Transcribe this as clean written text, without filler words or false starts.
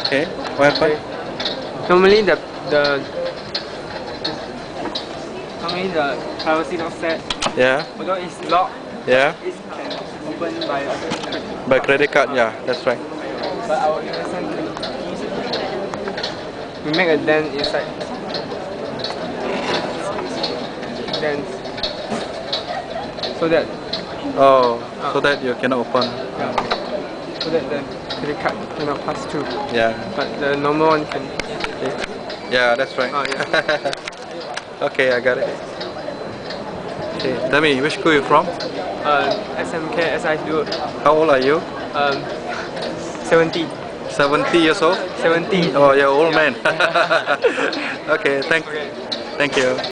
Okay, what happened? Normally the privacy not set. Yeah, Although it's locked, yeah. it can open by By credit card, yeah, that's right. but our innocent we make a dent inside. Dent. So that Oh, so that you cannot open. yeah, so that the credit card cannot pass through. Yeah, But the normal one can. yeah, that's right. Oh, yeah. Okay, I got it. Okay, tell me, which school you from? SMK Sultan. How old are you? 70. 70 years old? 70. Oh, you're old man. Yeah. Okay, thank you.